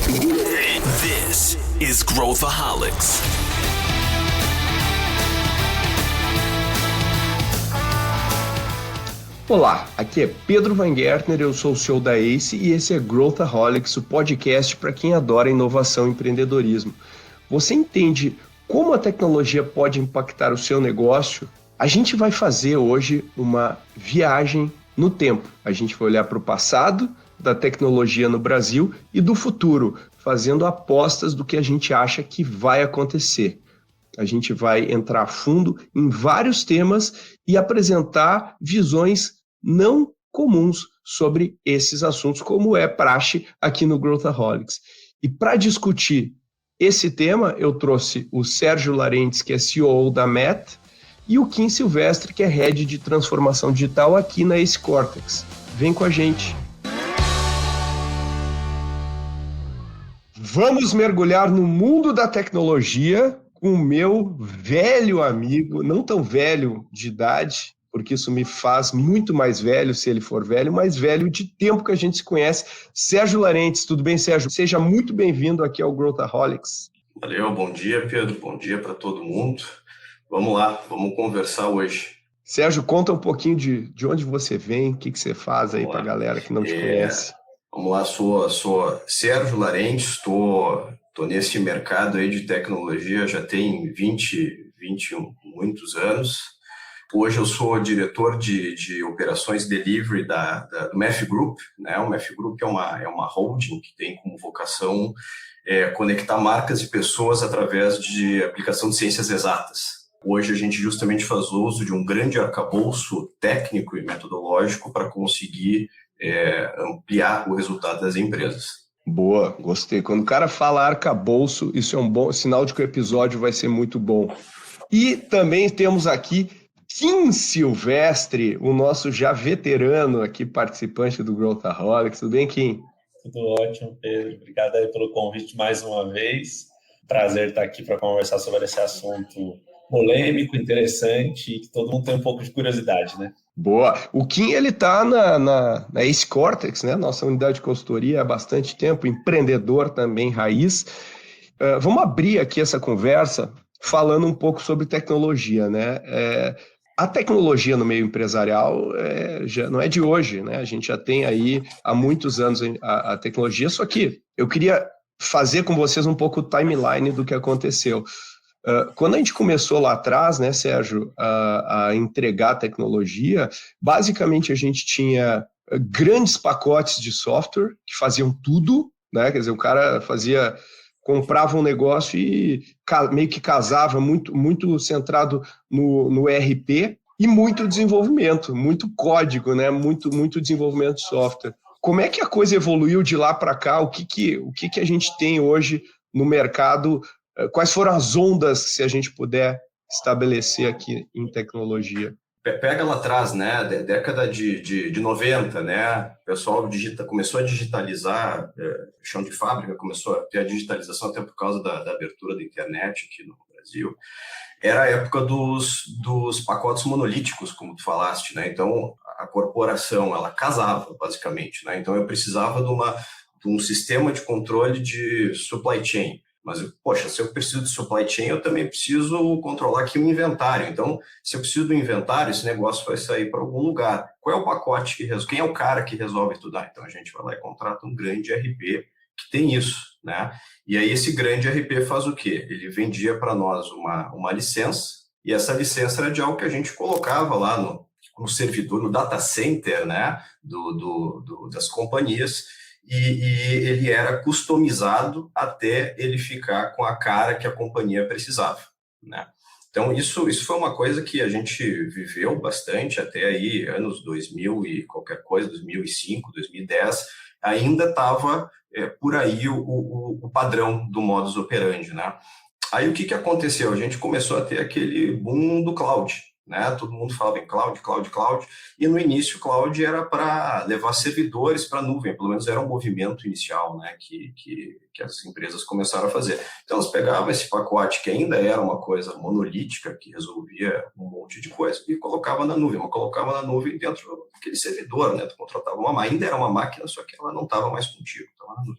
This is Growthaholics. Olá, aqui é Pedro Van Gertner, eu sou o CEO da ACE e esse é Growthaholics, o podcast para quem adora inovação e empreendedorismo. Você entende como a tecnologia pode impactar o seu negócio? A gente vai fazer hoje uma viagem no tempo. A gente vai olhar para o passado da tecnologia no Brasil e do futuro, fazendo apostas do que a gente acha que vai acontecer. A gente vai entrar a fundo em vários temas e apresentar visões não comuns sobre esses assuntos, como é praxe aqui no Growthaholics. E para discutir esse tema, eu trouxe o Sérgio Larentes, que é CEO da MET, e o Kim Silvestre, que é Head de Transformação Digital aqui na Ace Cortex. Vem com a gente! Vamos mergulhar no mundo da tecnologia com o meu velho amigo, não tão velho de idade, porque isso me faz muito mais velho se ele for velho, mas velho de tempo que a gente se conhece, Sérgio Larentes. Tudo bem, Sérgio? Seja muito bem-vindo aqui ao Growthaholics. Valeu, bom dia, Pedro, bom dia para todo mundo. Vamos lá, vamos conversar hoje. Sérgio, conta um pouquinho de onde você vem, o que você faz aí para a galera que não te conhece. Vamos lá, sou Sérgio Larentes, estou nesse mercado aí de tecnologia já tem 21 muitos anos. Hoje eu sou diretor de operações delivery do MEF Group, né? O MEF Group é uma holding que tem como vocação conectar marcas e pessoas através de aplicação de ciências exatas. Hoje a gente justamente faz uso de um grande arcabouço técnico e metodológico para conseguir ampliar o resultado das empresas. Boa, gostei. Quando o cara fala arcabouço, isso é um bom sinal de que o episódio vai ser muito bom. E também temos aqui Kim Silvestre, o nosso já veterano aqui, participante do Growthaholics. Tudo bem, Kim? Tudo ótimo, Pedro. Obrigado aí pelo convite mais uma vez. Prazer estar aqui para conversar sobre esse assunto polêmico, interessante e que todo mundo tem um pouco de curiosidade, né? Boa. O Kim, ele está na Ace Cortex, né? Nossa unidade de consultoria há bastante tempo, empreendedor também, raiz. Vamos abrir aqui essa conversa falando um pouco sobre tecnologia, né? A tecnologia no meio empresarial já não é de hoje, né? A gente já tem aí há muitos anos a tecnologia, só que eu queria fazer com vocês um pouco o timeline do que aconteceu. Quando a gente começou lá atrás, né, Sérgio, a entregar a tecnologia, basicamente a gente tinha grandes pacotes de software que faziam tudo, né? Quer dizer, o cara comprava um negócio e meio que casava muito centrado no ERP e muito desenvolvimento, muito código, né? Muito desenvolvimento de software. Como é que a coisa evoluiu de lá para cá? O que a gente tem hoje no mercado? Quais foram as ondas, se a gente puder estabelecer aqui em tecnologia? Pega lá atrás, né, década de 90, né, o pessoal começou a digitalizar, chão de fábrica, começou a ter a digitalização até por causa da abertura da internet aqui no Brasil. Era a época dos pacotes monolíticos, como tu falaste, né, então a corporação, ela casava, basicamente, né, então eu precisava de um sistema de controle de supply chain. Mas, poxa, se eu preciso de supply chain, eu também preciso controlar aqui o inventário. Então, se eu preciso do inventário, esse negócio vai sair para algum lugar. Qual é o pacote que resolve? Quem é o cara que resolve tudo? Então, a gente vai lá e contrata um grande RP que tem isso, né? E aí, esse grande RP faz o quê? Ele vendia para nós uma licença, e essa licença era de algo que a gente colocava lá no servidor, no data center, né? Das companhias. E ele era customizado até ele ficar com a cara que a companhia precisava, né? Então, isso foi uma coisa que a gente viveu bastante até aí, anos 2000 e qualquer coisa, 2005, 2010, ainda estava por aí o padrão do modus operandi, né? Aí, o que aconteceu? A gente começou a ter aquele boom do cloud, né? Todo mundo falava em cloud, e no início o cloud era para levar servidores para a nuvem, pelo menos era um movimento inicial, né? que as empresas começaram a fazer. Então elas pegavam esse pacote que ainda era uma coisa monolítica, que resolvia um monte de coisa, e colocava na nuvem, dentro daquele servidor, né? Tu contratava ainda era uma máquina, só que ela não estava mais contigo, estava na nuvem.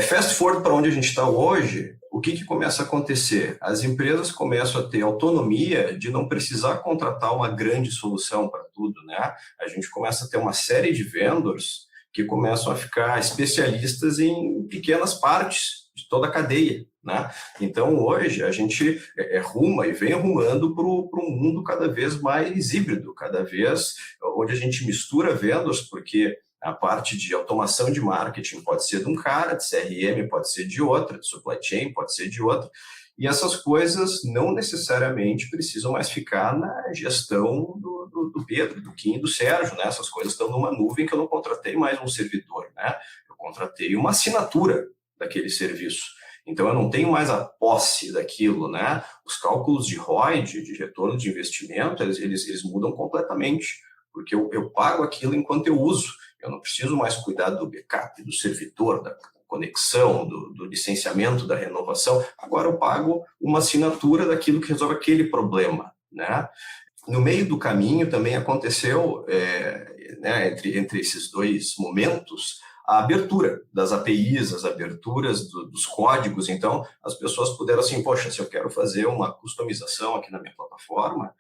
Fast forward para onde a gente está hoje, o que começa a acontecer? As empresas começam a ter autonomia de não precisar contratar uma grande solução para tudo, né? A gente começa a ter uma série de vendors que começam a ficar especialistas em pequenas partes de toda a cadeia, né? Então, hoje, a gente ruma e vem rumando para um mundo cada vez mais híbrido, cada vez onde a gente mistura vendors, porque a parte de automação de marketing pode ser de um cara, de CRM pode ser de outra, de supply chain pode ser de outra, e essas coisas não necessariamente precisam mais ficar na gestão do Pedro, do Kim e do Sérgio, né? Essas coisas estão numa nuvem que eu não contratei mais um servidor, né? Eu contratei uma assinatura daquele serviço. Então, eu não tenho mais a posse daquilo, né? Os cálculos de ROI, de retorno de investimento, eles mudam completamente, porque eu pago aquilo enquanto eu uso. Eu não preciso mais cuidar do backup, do servidor, da conexão, do licenciamento, da renovação. Agora eu pago uma assinatura daquilo que resolve aquele problema, né? No meio do caminho também aconteceu, né, entre esses dois momentos, a abertura das APIs, as aberturas dos códigos. Então, as pessoas puderam assim, poxa, se eu quero fazer uma customização aqui na minha plataforma,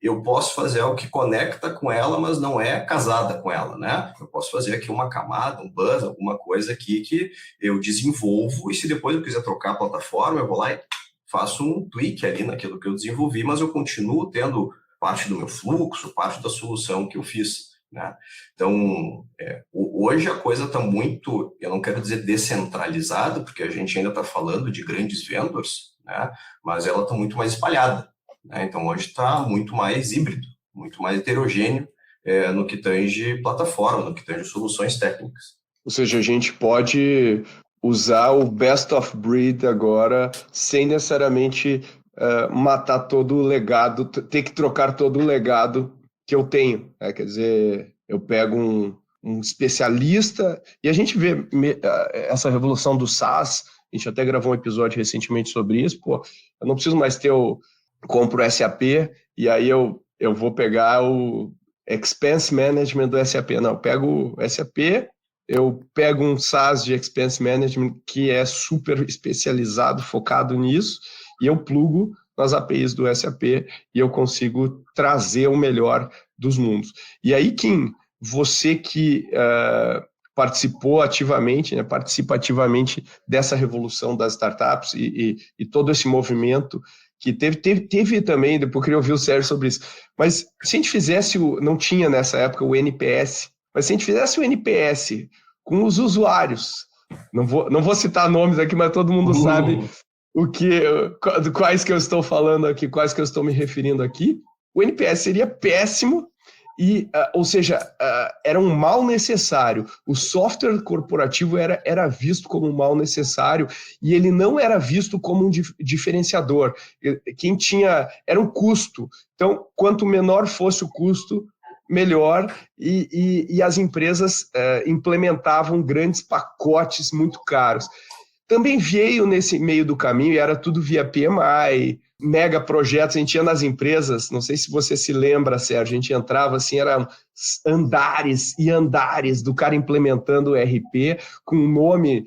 eu posso fazer algo que conecta com ela, mas não é casada com ela, né? Eu posso fazer aqui uma camada, um buzz, alguma coisa aqui que eu desenvolvo, e se depois eu quiser trocar a plataforma, eu vou lá e faço um tweak ali naquilo que eu desenvolvi, mas eu continuo tendo parte do meu fluxo, parte da solução que eu fiz, né? Então, hoje a coisa está muito, eu não quero dizer descentralizada, porque a gente ainda está falando de grandes vendors, né? Mas ela está muito mais espalhada. Então, hoje está muito mais híbrido, muito mais heterogêneo no que tange plataforma, no que tange soluções técnicas. Ou seja, a gente pode usar o best of breed agora sem necessariamente matar todo o legado, ter que trocar todo o legado que eu tenho. Quer dizer, eu pego um especialista e a gente vê essa revolução do SaaS, a gente até gravou um episódio recentemente sobre isso, eu não preciso mais ter compro o SAP e aí eu vou pegar o Expense Management do SAP. Não, eu pego o SAP, eu pego um SaaS de Expense Management que é super especializado, focado nisso, e eu plugo nas APIs do SAP e eu consigo trazer o melhor dos mundos. E aí, Kim, você que participou ativamente, né, participa ativamente dessa revolução das startups e todo esse movimento que teve também, depois eu queria ouvir o Sérgio sobre isso, mas se a gente fizesse, não tinha nessa época o NPS, mas se a gente fizesse o NPS com os usuários, não vou citar nomes aqui, mas todo mundo sabe quais que eu estou falando aqui, quais que eu estou me referindo aqui, o NPS seria péssimo, ou seja, era um mal necessário. O software corporativo era visto como um mal necessário e ele não era visto como um diferenciador. Era um custo. Então, quanto menor fosse o custo, melhor, e as empresas implementavam grandes pacotes muito caros. Também veio nesse meio do caminho, e era tudo via PMI, mega projetos, a gente ia nas empresas, não sei se você se lembra, Sérgio, a gente entrava assim, eram andares e andares do cara implementando o ERP, com o nome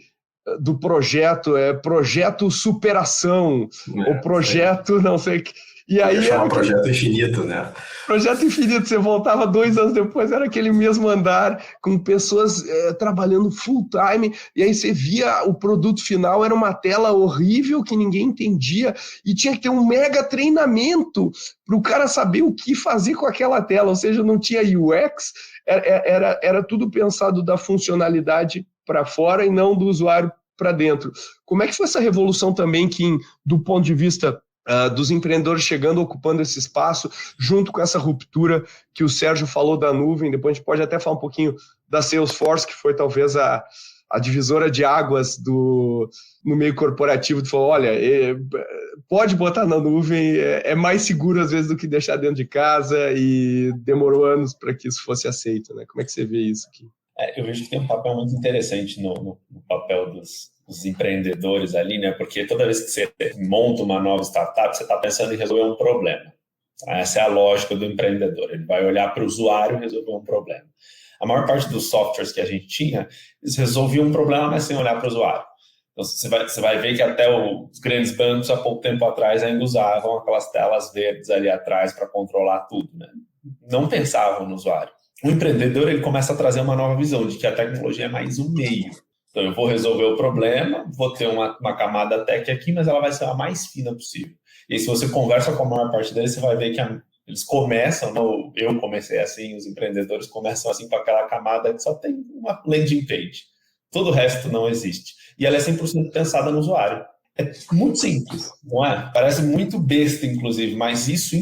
do projeto, Projeto Superação, ou Projeto não sei o que. E aí era um projeto infinito, né? Projeto infinito, você voltava 2 anos depois, era aquele mesmo andar, com pessoas trabalhando full time, e aí você via o produto final, era uma tela horrível que ninguém entendia, e tinha que ter um mega treinamento para o cara saber o que fazer com aquela tela, ou seja, não tinha UX, era tudo pensado da funcionalidade para fora e não do usuário para dentro. Como é que foi essa revolução também, Kim, do ponto de vista dos empreendedores chegando, ocupando esse espaço, junto com essa ruptura que o Sérgio falou da nuvem? Depois a gente pode até falar um pouquinho da Salesforce, que foi talvez a divisora de águas no meio corporativo, de falar, olha, pode botar na nuvem, é mais seguro às vezes do que deixar dentro de casa, e demorou anos para que isso fosse aceito, né? Como é que você vê isso aqui? Eu vejo que tem um papel muito interessante no papel dos empreendedores ali, né? Porque toda vez que você monta uma nova startup, você está pensando em resolver um problema. Essa é a lógica do empreendedor. Ele vai olhar para o usuário e resolver um problema. A maior parte dos softwares que a gente tinha, eles resolviam um problema, mas sem olhar para o usuário. Então, você vai ver que até os grandes bancos, há pouco tempo atrás, ainda usavam aquelas telas verdes ali atrás para controlar tudo, né? Não pensavam no usuário. O empreendedor, ele começa a trazer uma nova visão de que a tecnologia é mais um meio. Então, eu vou resolver o problema, vou ter uma camada tech aqui, mas ela vai ser a mais fina possível. E aí, se você conversa com a maior parte deles, você vai ver que eles começam, eu comecei assim, os empreendedores começam assim com aquela camada que só tem uma landing page. Todo o resto não existe. E ela é 100% pensada no usuário. É muito simples, não é? Parece muito besta, inclusive, mas isso,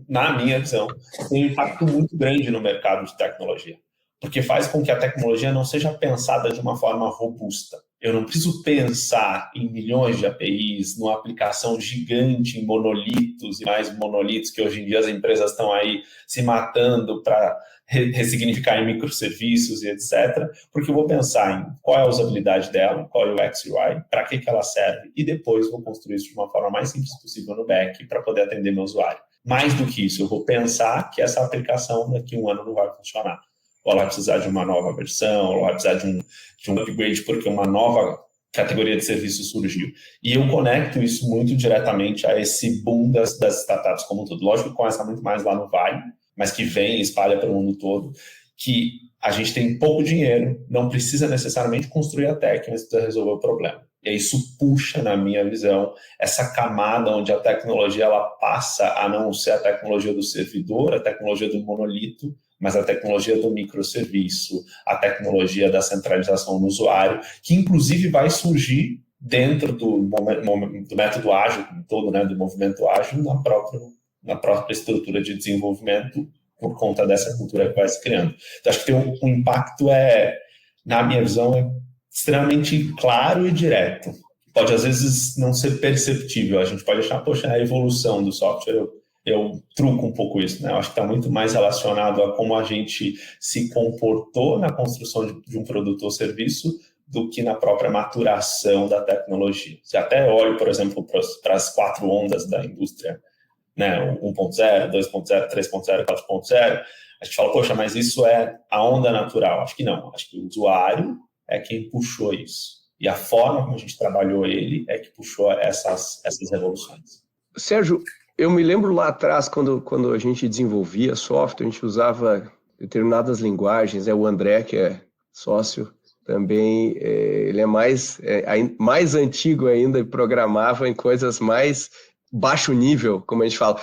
na minha visão, tem um impacto muito grande no mercado de tecnologia. Porque faz com que a tecnologia não seja pensada de uma forma robusta. Eu não preciso pensar em milhões de APIs, numa aplicação gigante em monolitos e mais monolitos, que hoje em dia as empresas estão aí se matando para ressignificar em microserviços e etc. Porque eu vou pensar em qual é a usabilidade dela, qual é o UX e UI, para que ela serve, e depois vou construir isso de uma forma mais simples possível no back para poder atender meu usuário. Mais do que isso, eu vou pensar que essa aplicação daqui a um ano não vai funcionar. Ou ela vai precisar de uma nova versão, ou ela vai precisar de um upgrade porque uma nova categoria de serviço surgiu. E eu conecto isso muito diretamente a esse boom das startups como um todo. Lógico que começa muito mais lá no Vale, mas que vem e espalha pelo mundo todo, que a gente tem pouco dinheiro, não precisa necessariamente construir a tech, mas precisa resolver o problema. E isso puxa, na minha visão, essa camada onde a tecnologia ela passa a não ser a tecnologia do servidor, a tecnologia do monolito, mas a tecnologia do microserviço, a tecnologia da centralização no usuário, que inclusive vai surgir dentro do método ágil, todo, né, do movimento ágil, na própria estrutura de desenvolvimento, por conta dessa cultura que vai se criando. Então, acho que tem um impacto, na minha visão, é extremamente claro e direto. Pode, às vezes, não ser perceptível. A gente pode achar, poxa, a evolução do software, eu truco um pouco isso, né? Eu acho que está muito mais relacionado a como a gente se comportou na construção de um produto ou serviço do que na própria maturação da tecnologia. Se até olho, por exemplo, para as 4 ondas da indústria, né? 1.0, 2.0, 3.0, 4.0, a gente fala, poxa, mas isso é a onda natural. Acho que não. Acho que o usuário é quem puxou isso. E a forma como a gente trabalhou ele é que puxou essas revoluções. Sérgio, eu me lembro lá atrás, quando a gente desenvolvia software, a gente usava determinadas linguagens. O André, que é sócio, também ele é mais antigo ainda e programava em coisas mais baixo nível, como a gente fala.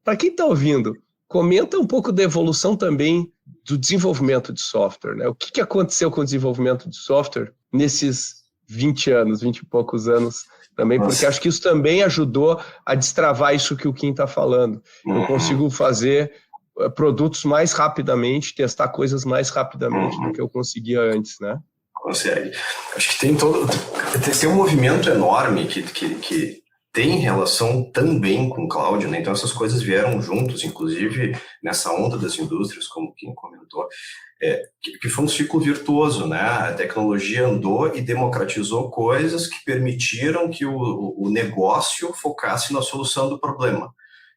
Para quem está ouvindo, comenta um pouco da evolução também do desenvolvimento de software, né? O que aconteceu com o desenvolvimento de software nesses 20 anos, 20 e poucos anos também, porque acho que isso também ajudou a destravar isso que o Kim está falando. Eu consigo fazer produtos mais rapidamente, testar coisas mais rapidamente do que eu conseguia antes, né? Consegue. Acho que tem um movimento enorme que tem relação também com o cloud, né? Então essas coisas vieram juntos, inclusive nessa onda das indústrias, como o Kim comentou, que foi um ciclo virtuoso, né? A tecnologia andou e democratizou coisas que permitiram que o negócio focasse na solução do problema.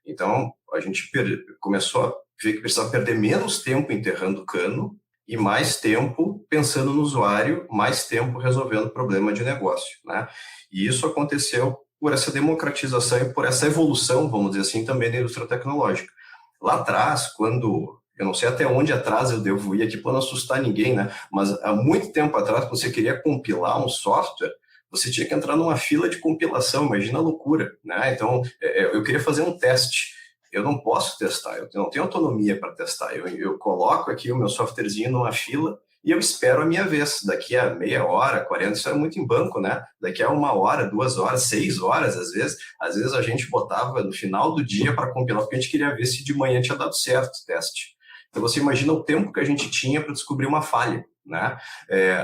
Então a gente começou a ver que precisava perder menos tempo enterrando cano e mais tempo pensando no usuário, mais tempo resolvendo problema de negócio, né? E isso aconteceu por essa democratização e por essa evolução, vamos dizer assim, também da indústria tecnológica. Lá atrás, eu não sei até onde atrás eu devo ir aqui para não assustar ninguém, né? Mas há muito tempo atrás, quando você queria compilar um software, você tinha que entrar numa fila de compilação, imagina a loucura, né? Então, eu queria fazer um teste. Eu não posso testar, eu não tenho autonomia para testar. Eu coloco aqui o meu softwarezinho numa fila e eu espero a minha vez. Daqui a meia hora, 40, isso era muito em banco, né? Daqui a 1 hora, 2 horas, 6 horas, às vezes a gente botava no final do dia para compilar, porque a gente queria ver se de manhã tinha dado certo o teste. Então você imagina o tempo que a gente tinha para descobrir uma falha, né?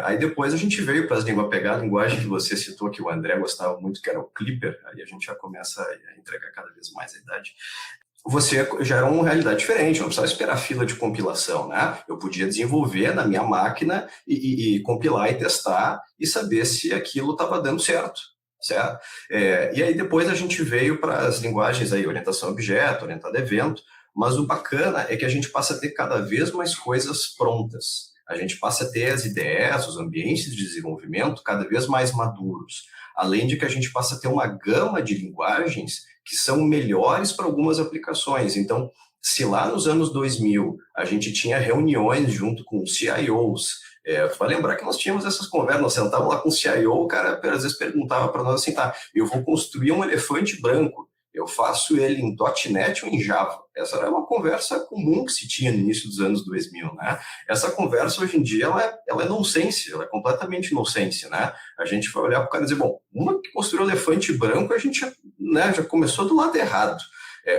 Aí depois a gente veio para as pegar a linguagem que você citou, que o André gostava muito, que era o Clipper, aí a gente já começa a entregar cada vez mais a idade. Você já era uma realidade diferente, não precisava esperar fila de compilação, né? Eu podia desenvolver na minha máquina e compilar e testar e saber se aquilo estava dando certo. E aí depois a gente veio para as linguagens aí, orientação a objeto, orientada a evento, mas o bacana é que a gente passa a ter cada vez mais coisas prontas. a gente passa a ter as ideias, os ambientes de desenvolvimento cada vez mais maduros, além de que a gente passa a ter uma gama de linguagens que são melhores para algumas aplicações. Então, se lá nos anos 2000 a gente tinha reuniões junto com CIOs, vai lembrar que nós tínhamos essas conversas, nós sentávamos lá com o CIO, o cara às vezes perguntava para nós assim, tá, eu vou construir um elefante branco, eu faço ele em .NET ou em Java. Essa era uma conversa comum que se tinha no início dos anos 2000, né? Essa conversa hoje em dia, ela é nonsense, ela é completamente nonsense, né? A gente vai olhar para o cara e dizer, bom, uma que construiu o elefante branco, a gente já começou do lado errado.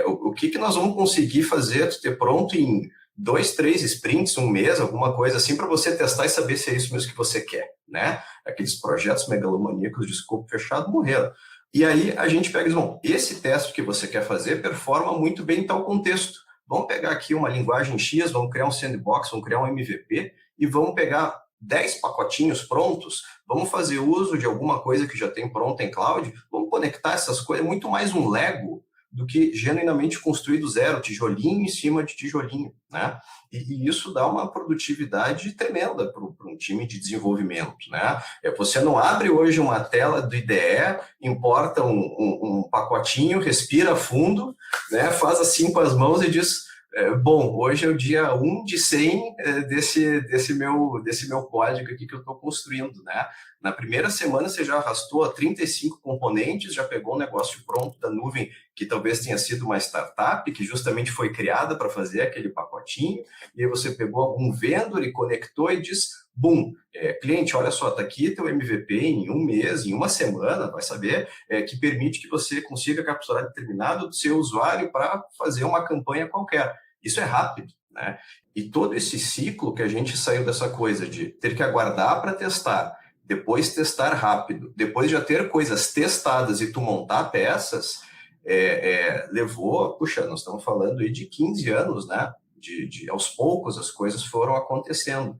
O que nós vamos conseguir fazer, ter pronto em 2, 3 sprints, um mês, alguma coisa assim, para você testar e saber se é isso mesmo que você quer, né? Aqueles projetos megalomaníacos de escopo fechado morreram. E aí a gente pega e diz, bom, esse teste que você quer fazer performa muito bem em tal contexto. Vamos pegar aqui uma linguagem X, vamos criar um sandbox, vamos criar um MVP e vamos pegar 10 pacotinhos prontos, vamos fazer uso de alguma coisa que já tem pronta em cloud, vamos conectar essas coisas, muito mais um Lego do que genuinamente construir do zero, tijolinho em cima de tijolinho, né? E isso dá uma produtividade tremenda para um time de desenvolvimento, né? Você não abre hoje uma tela do IDE, importa um pacotinho, respira fundo, né? Faz assim com as mãos e diz, bom, hoje é o dia 1 de 100 desse meu código aqui que eu estou construindo, né? Na primeira semana você já arrastou 35 componentes, já pegou um negócio pronto da nuvem que talvez tenha sido uma startup, que justamente foi criada para fazer aquele pacotinho, e aí você pegou algum vendor e conectou e diz, bum, cliente, olha só, está aqui teu MVP em um mês, em uma semana, vai saber, que permite que você consiga capturar determinado do seu usuário para fazer uma campanha qualquer. Isso é rápido, né? E todo esse ciclo que a gente saiu dessa coisa de ter que aguardar para testar, depois testar rápido, depois já ter coisas testadas e tu montar peças, levou, puxa, nós estamos falando aí de 15 anos, né? Aos poucos as coisas foram acontecendo.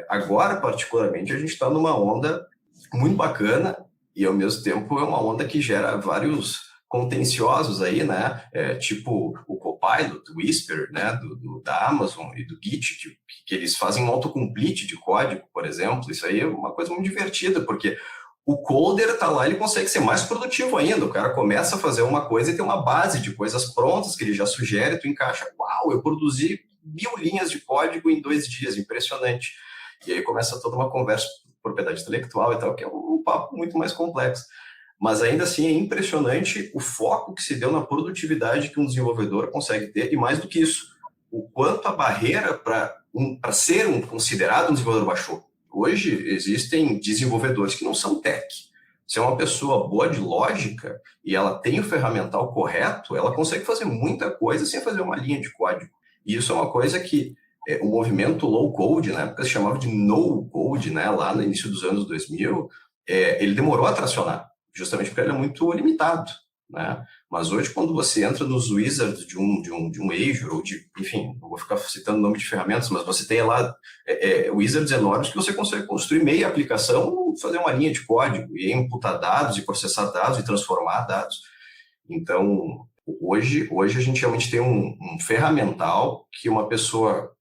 Agora, particularmente, a gente está numa onda muito bacana e, ao mesmo tempo, é uma onda que gera vários contenciosos aí, né? Tipo o Copilot, o Whisper, né? Da Amazon e do Git, que eles fazem um autocomplete de código, por exemplo. Isso aí é uma coisa muito divertida, porque o coder está lá, ele consegue ser mais produtivo ainda. O cara começa a fazer uma coisa e tem uma base de coisas prontas que ele já sugere, tu encaixa. Uau, eu produzi 1000 linhas de código em 2 dias, impressionante. E aí começa toda uma conversa de propriedade intelectual e tal, que é um papo muito mais complexo. Mas ainda assim é impressionante o foco que se deu na produtividade que um desenvolvedor consegue ter, e mais do que isso, o quanto a barreira para ser considerado um desenvolvedor baixou. Hoje existem desenvolvedores que não são tech. Se é uma pessoa boa de lógica e ela tem o ferramental correto, ela consegue fazer muita coisa sem fazer uma linha de código. E isso é uma coisa que o movimento low code, na época se chamava de no code, né, lá no início dos anos 2000, ele demorou a tracionar, justamente porque ele é muito limitado, né? Mas hoje, quando você entra nos wizards de um Azure, ou enfim, não vou ficar citando o nome de ferramentas, mas você tem lá wizards enormes que você consegue construir meia aplicação, fazer uma linha de código, e imputar dados, e processar dados, e transformar dados. Então, hoje a gente realmente tem um ferramental que uma pessoa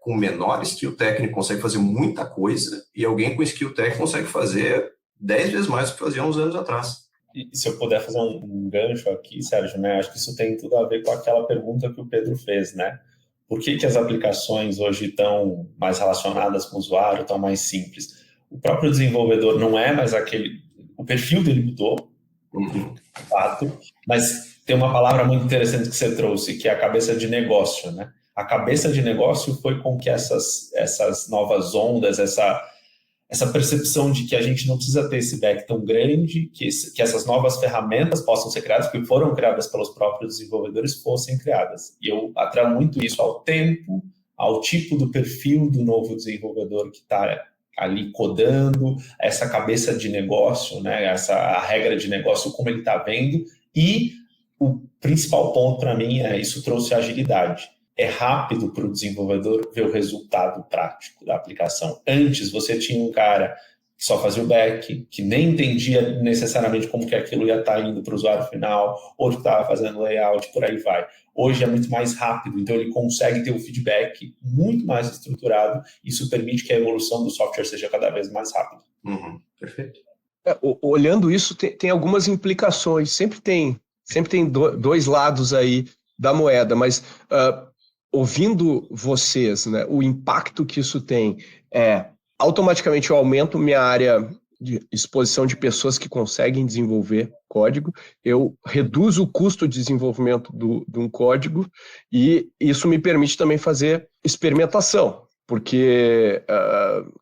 com menor skill técnico consegue fazer muita coisa, e alguém com skill técnico consegue fazer 10 vezes mais do que fazia uns anos atrás. E se eu puder fazer um gancho aqui, Sérgio, né? Acho que isso tem tudo a ver com aquela pergunta que o Pedro fez, né? Por que as aplicações hoje estão mais relacionadas com o usuário, estão mais simples? O próprio desenvolvedor não é mais aquele... O perfil dele mudou, de fato, mas tem uma palavra muito interessante que você trouxe, que é a cabeça de negócio, né? A cabeça de negócio foi com que essas novas ondas, essa percepção de que a gente não precisa ter esse back tão grande, que essas novas ferramentas possam ser criadas, que foram criadas pelos próprios desenvolvedores, fossem criadas. E eu atrelo muito isso ao tempo, ao tipo do perfil do novo desenvolvedor que está ali codando, essa cabeça de negócio, né? A regra de negócio, como ele está vendo. E o principal ponto para mim isso trouxe agilidade. É rápido para o desenvolvedor ver o resultado prático da aplicação. Antes, você tinha um cara que só fazia o back, que nem entendia necessariamente como que aquilo ia estar indo para o usuário final, ou que estava fazendo layout, por aí vai. Hoje é muito mais rápido, então ele consegue ter um feedback muito mais estruturado, isso permite que a evolução do software seja cada vez mais rápida. Perfeito. Olhando isso, tem algumas implicações, sempre tem dois lados aí da moeda, mas ouvindo vocês, né, o impacto que isso tem automaticamente eu aumento minha área de exposição de pessoas que conseguem desenvolver código, eu reduzo o custo de desenvolvimento de um código e isso me permite também fazer experimentação, porque,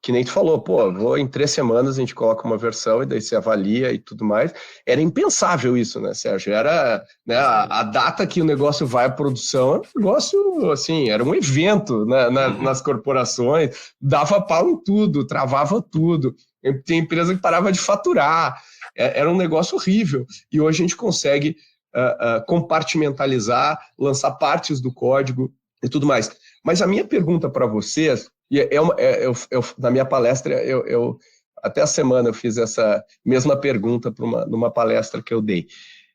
que nem tu falou, em 3 semanas a gente coloca uma versão e daí você avalia e tudo mais. Era impensável isso, né, Sérgio? Era, né, a data que o negócio vai à produção, um negócio, assim, era um evento nas corporações, dava pau em tudo, travava tudo. Tem empresa que parava de faturar, era um negócio horrível. E hoje a gente consegue compartimentalizar, lançar partes do código e tudo mais. Mas a minha pergunta para vocês, na minha palestra, até a semana eu fiz essa mesma pergunta numa palestra que eu dei,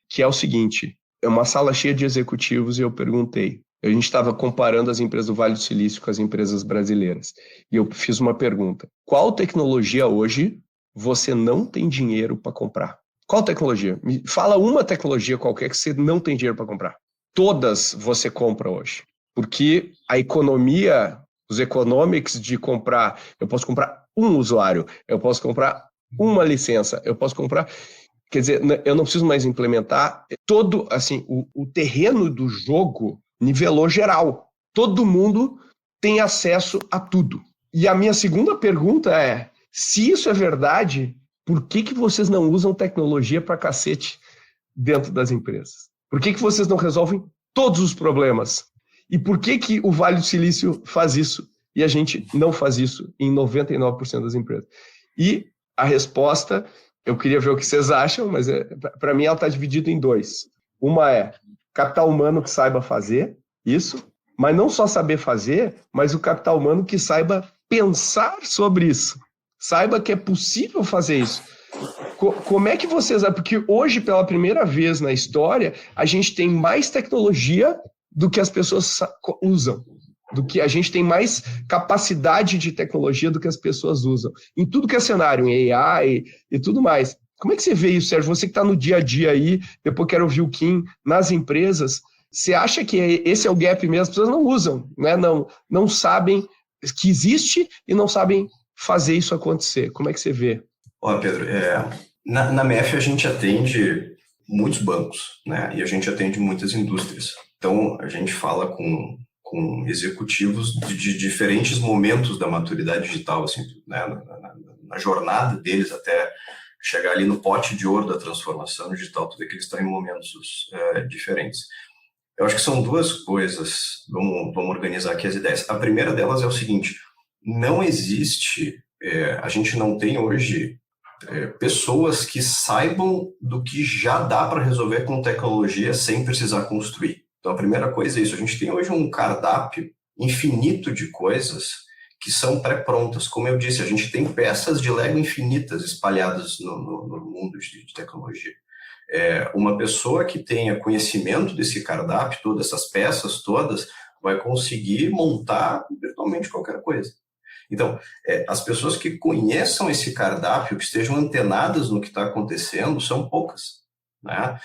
que é o seguinte, é uma sala cheia de executivos e eu perguntei, a gente estava comparando as empresas do Vale do Silício com as empresas brasileiras, e eu fiz uma pergunta, qual tecnologia hoje você não tem dinheiro para comprar? Qual tecnologia? Me fala uma tecnologia qualquer que você não tem dinheiro para comprar. Todas você compra hoje. Porque a economia, os economics de comprar, eu posso comprar um usuário, eu posso comprar uma licença, eu posso comprar, quer dizer, eu não preciso mais implementar todo, assim, o terreno do jogo nivelou geral. Todo mundo tem acesso a tudo. E a minha segunda pergunta é, se isso é verdade, por que vocês não usam tecnologia pra cacete dentro das empresas? Por que vocês não resolvem todos os problemas? E por que o Vale do Silício faz isso e a gente não faz isso em 99% das empresas? E a resposta, eu queria ver o que vocês acham, mas para mim ela está dividida em 2. Uma é capital humano que saiba fazer isso, mas não só saber fazer, mas o capital humano que saiba pensar sobre isso, saiba que é possível fazer isso. Como é que vocês... Porque hoje, pela primeira vez na história, a gente tem mais tecnologia do que as pessoas usam, do que a gente tem mais capacidade de tecnologia do que as pessoas usam, em tudo que é cenário, em AI e tudo mais. Como é que você vê isso, Sérgio? Você que está no dia a dia aí, depois quero ouvir o Kim, nas empresas, você acha que esse é o gap mesmo? As pessoas não usam, né? Não sabem que existe e não sabem fazer isso acontecer. Como é que você vê? Olha, Pedro, na MEF a gente atende muitos bancos, né? E a gente atende muitas indústrias. Então, a gente fala com executivos de diferentes momentos da maturidade digital, assim, né? Na jornada deles até chegar ali no pote de ouro da transformação digital, tudo que eles estão em momentos diferentes. Eu acho que são 2 coisas, vamos organizar aqui as ideias. A primeira delas é o seguinte, não existe, a gente não tem hoje pessoas que saibam do que já dá para resolver com tecnologia sem precisar construir. Então, a primeira coisa é isso. A gente tem hoje um cardápio infinito de coisas que são pré-prontas. Como eu disse, a gente tem peças de Lego infinitas espalhadas no mundo de tecnologia. Uma pessoa que tenha conhecimento desse cardápio, todas essas peças todas, vai conseguir montar virtualmente qualquer coisa. Então, as pessoas que conheçam esse cardápio, que estejam antenadas no que está acontecendo, são poucas. Né?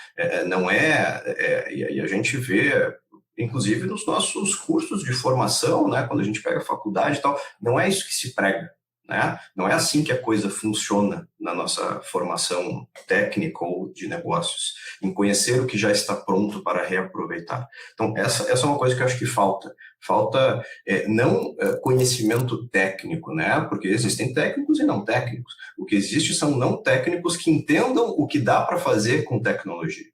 E a gente vê, inclusive nos nossos cursos de formação, né? Quando a gente pega a faculdade e tal, não é isso que se prega, né? Não é assim que a coisa funciona na nossa formação técnica ou de negócios, em conhecer o que já está pronto para reaproveitar. Então, essa é uma coisa que eu acho que falta não conhecimento técnico, né? Porque existem técnicos e não técnicos. O que existe são não técnicos que entendam o que dá para fazer com tecnologia.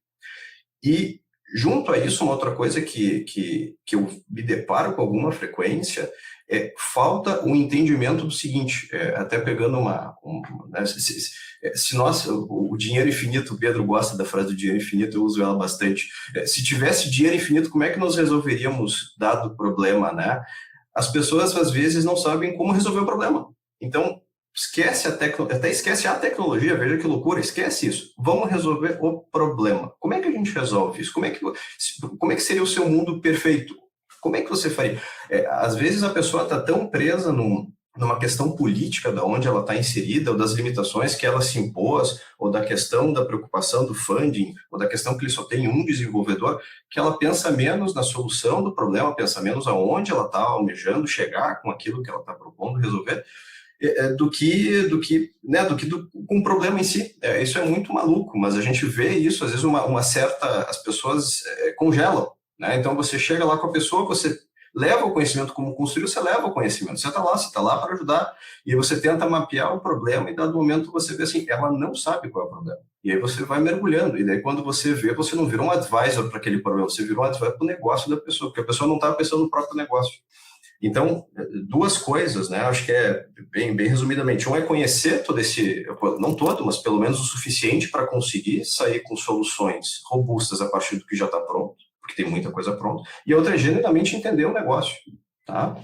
E, junto a isso, uma outra coisa que eu me deparo com alguma frequência falta o entendimento do seguinte, até pegando né, se o dinheiro infinito, o Pedro gosta da frase do dinheiro infinito, eu uso ela bastante. Se tivesse dinheiro infinito, como é que nós resolveríamos dado o problema, né? As pessoas, às vezes, não sabem como resolver o problema. Então, esquece até esquece a tecnologia, veja que loucura, esquece isso. Vamos resolver o problema. Como é que a gente resolve isso? Como é que seria o seu mundo perfeito? Como é que você faria? Às vezes a pessoa está tão presa numa questão política da onde ela está inserida, ou das limitações que ela se impôs, ou da questão da preocupação do funding, ou da questão que ele só tem um desenvolvedor, que ela pensa menos na solução do problema, pensa menos aonde ela está almejando chegar com aquilo que ela está propondo resolver, do que com o problema em si. Isso é muito maluco, mas a gente vê isso, às vezes as pessoas congelam, né? Então você chega lá com a pessoa, você leva o conhecimento como construir, você leva o conhecimento, você está lá para ajudar, e você tenta mapear o problema, e dado momento você vê assim, ela não sabe qual é o problema, e aí você vai mergulhando, e daí quando você vê, você não virou um advisor para aquele problema, você virou um advisor para o negócio da pessoa, porque a pessoa não estava pensando no próprio negócio. Então, duas coisas, né? Acho que é bem resumidamente. Um é conhecer todo esse, não todo, mas pelo menos o suficiente para conseguir sair com soluções robustas a partir do que já está pronto, porque tem muita coisa pronta. E a outra é genuinamente entender o negócio, tá?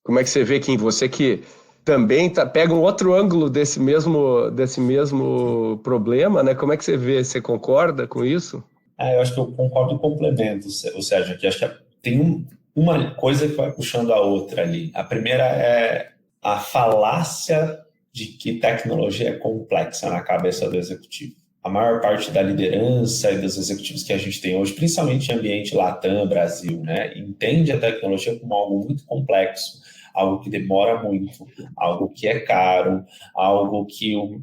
Como é que você vê, Kim, você que também pega um outro ângulo desse mesmo problema, né? Como é que você vê? Você concorda com isso? Eu acho que eu concordo e complemento, o Sérgio, aqui. Acho que tem uma coisa que vai puxando a outra ali. A primeira é a falácia de que tecnologia é complexa na cabeça do executivo. A maior parte da liderança e dos executivos que a gente tem hoje, principalmente em ambiente Latam, Brasil, né, entende a tecnologia como algo muito complexo, algo que demora muito, algo que é caro, algo que o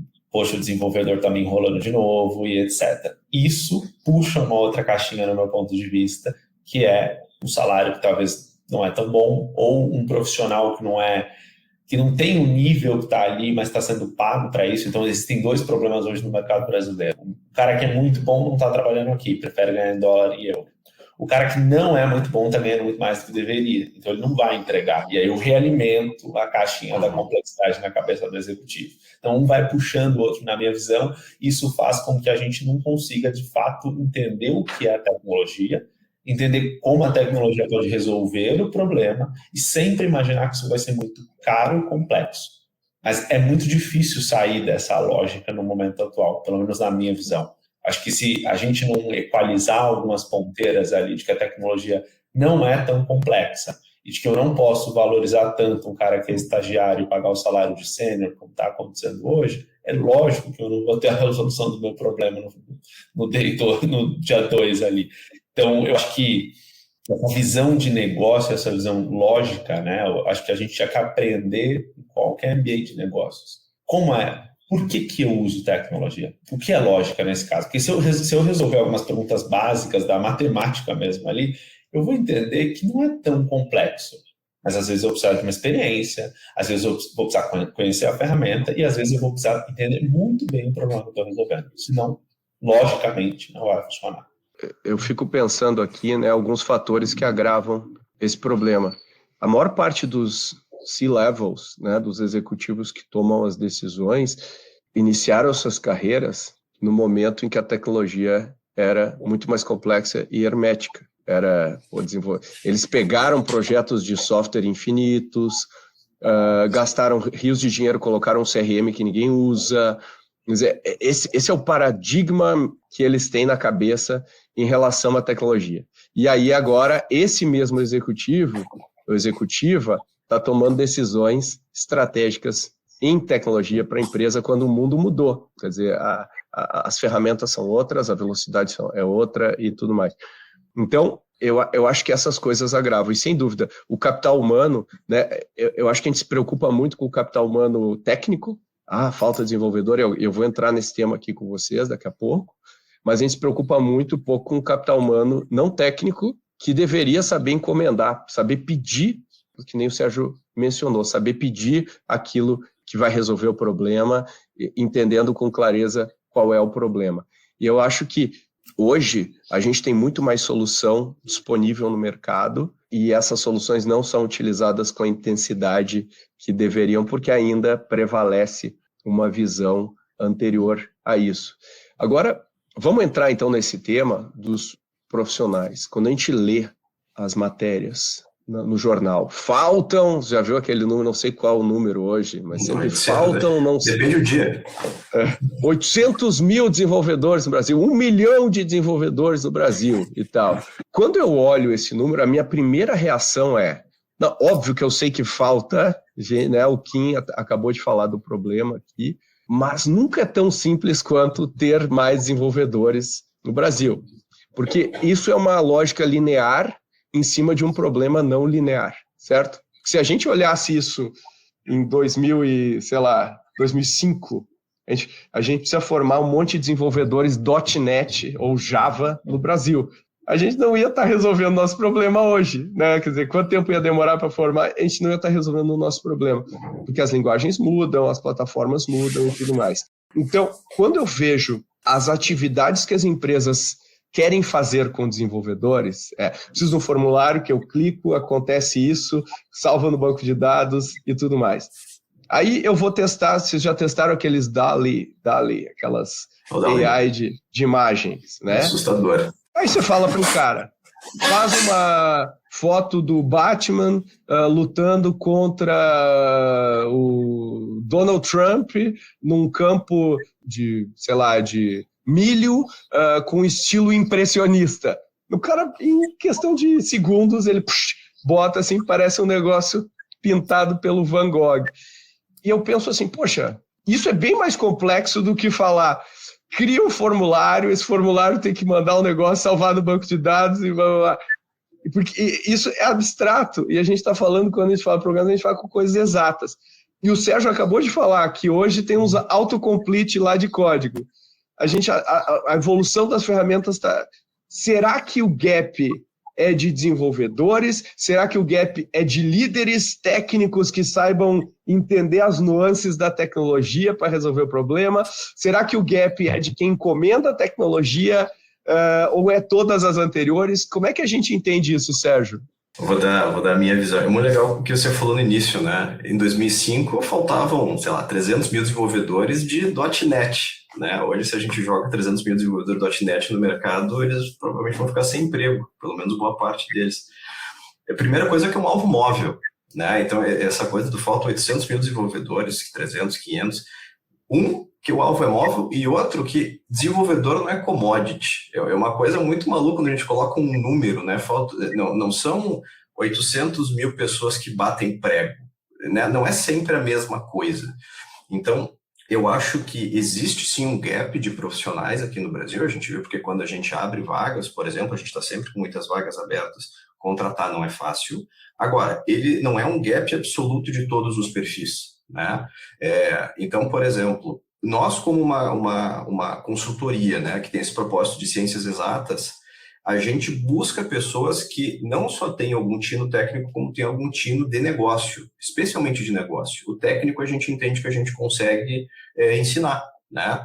desenvolvedor está me enrolando de novo e etc. Isso puxa uma outra caixinha no meu ponto de vista, que é um salário que talvez não é tão bom, ou um profissional que não tem o nível que está ali, mas está sendo pago para isso. Então, existem dois problemas hoje no mercado brasileiro. O cara que é muito bom não está trabalhando aqui, prefere ganhar em dólar e euro. O cara que não é muito bom também é muito mais do que deveria, então ele não vai entregar. E aí eu realimento a caixinha da complexidade na cabeça do executivo. Então, um vai puxando o outro, na minha visão. Isso faz com que a gente não consiga, de fato, entender o que é a tecnologia, entender como a tecnologia pode resolver o problema e sempre imaginar que isso vai ser muito caro e complexo. Mas é muito difícil sair dessa lógica no momento atual, pelo menos na minha visão. Acho que se a gente não equalizar algumas ponteiras ali de que a tecnologia não é tão complexa e de que eu não posso valorizar tanto um cara que é estagiário e pagar o salário de sênior, como está acontecendo hoje, é lógico que eu não vou ter a resolução do meu problema no dia 2 ali. Então, eu acho que essa visão de negócio, essa visão lógica, né? Eu acho que a gente tinha que aprender em qualquer ambiente de negócios. Por que eu uso tecnologia? O que é lógica nesse caso? Porque se eu resolver algumas perguntas básicas da matemática mesmo ali, eu vou entender que não é tão complexo. Mas às vezes eu preciso de uma experiência, às vezes eu vou precisar conhecer a ferramenta e às vezes eu vou precisar entender muito bem o problema que eu estou resolvendo. Senão, logicamente, não vai funcionar. Eu fico pensando aqui, né, alguns fatores que agravam esse problema. A maior parte dos C-levels, né, dos executivos que tomam as decisões, iniciaram suas carreiras no momento em que a tecnologia era muito mais complexa e hermética. Eles pegaram projetos de software infinitos, gastaram rios de dinheiro, colocaram um CRM que ninguém usa. Quer dizer, esse é o paradigma que eles têm na cabeça em relação à tecnologia. E aí agora esse mesmo executivo, ou executiva, está tomando decisões estratégicas em tecnologia para a empresa quando o mundo mudou. Quer dizer, as ferramentas são outras, a velocidade é outra e tudo mais. Então, eu acho que essas coisas agravam. E, sem dúvida, o capital humano, né, eu acho que a gente se preocupa muito com o capital humano técnico. Falta de desenvolvedor, eu vou entrar nesse tema aqui com vocês daqui a pouco, mas a gente se preocupa muito pouco com o capital humano não técnico, que deveria saber encomendar, saber pedir, que nem o Sérgio mencionou, saber pedir aquilo que vai resolver o problema, entendendo com clareza qual é o problema. E eu acho que hoje a gente tem muito mais solução disponível no mercado e essas soluções não são utilizadas com a intensidade que deveriam, porque ainda prevalece uma visão anterior a isso. Agora, vamos entrar então nesse tema dos profissionais. Quando a gente lê as matérias no jornal. Faltam, já viu aquele número, não sei qual o número hoje, mas sempre faltam, não sei. Depende do dia. 800 mil desenvolvedores no Brasil, 1 milhão de desenvolvedores no Brasil e tal. Quando eu olho esse número, a minha primeira reação é, não, óbvio que eu sei que falta, né, o Kim acabou de falar do problema aqui, mas nunca é tão simples quanto ter mais desenvolvedores no Brasil, porque isso é uma lógica linear em cima de um problema não linear, certo? Se a gente olhasse isso em 2005, a gente precisa formar um monte de desenvolvedores .NET ou Java no Brasil. A gente não ia estar resolvendo o nosso problema hoje, né? Quer dizer, quanto tempo ia demorar para formar, a gente não ia estar resolvendo o nosso problema, porque as linguagens mudam, as plataformas mudam e tudo mais. Então, quando eu vejo as atividades que as empresas querem fazer com desenvolvedores, preciso de um formulário que eu clico, acontece isso, salva no banco de dados e tudo mais. Aí eu vou testar, vocês já testaram aqueles DALL-E, aquelas AI de imagens, né? Assustador. Aí você fala para o cara, faz uma foto do Batman lutando contra o Donald Trump num campo de, sei lá, de milho com estilo impressionista. O cara, em questão de segundos, ele bota assim, parece um negócio pintado pelo Van Gogh. E eu penso assim, poxa, isso é bem mais complexo do que falar, cria um formulário, esse formulário tem que mandar um negócio, salvar no banco de dados e blá, blá, blá. Porque isso é abstrato, e a gente está falando, quando a gente fala programa, a gente fala com coisas exatas. E o Sérgio acabou de falar que hoje tem uns autocomplete lá de código. A evolução das ferramentas está... Será que o gap é de desenvolvedores? Será que o gap é de líderes técnicos que saibam entender as nuances da tecnologia para resolver o problema? Será que o gap é de quem encomenda a tecnologia ou é todas as anteriores? Como é que a gente entende isso, Sérgio? Vou dar a minha visão. É muito legal o que você falou no início, né? Em 2005, faltavam, 300 mil desenvolvedores de .NET, né? Hoje, se a gente joga 300 mil desenvolvedores de .NET no mercado, eles provavelmente vão ficar sem emprego, pelo menos boa parte deles. A primeira coisa é que é um alvo móvel, né? Então, essa coisa do faltam 800 mil desenvolvedores, 300, 500... que o alvo é móvel, e outro, que desenvolvedor não é commodity. É uma coisa muito maluca quando a gente coloca um número, né? Não são 800 mil pessoas que batem prego, né? Não é sempre a mesma coisa. Então, eu acho que existe sim um gap de profissionais aqui no Brasil, a gente viu porque quando a gente abre vagas, por exemplo, a gente está sempre com muitas vagas abertas, contratar não é fácil. Agora, ele não é um gap absoluto de todos os perfis, né? Então, por exemplo, nós como uma consultoria, né, que tem esse propósito de ciências exatas, a gente busca pessoas que não só têm algum tino técnico, como têm algum tino de negócio, especialmente de negócio. O técnico a gente entende que a gente consegue ensinar, né,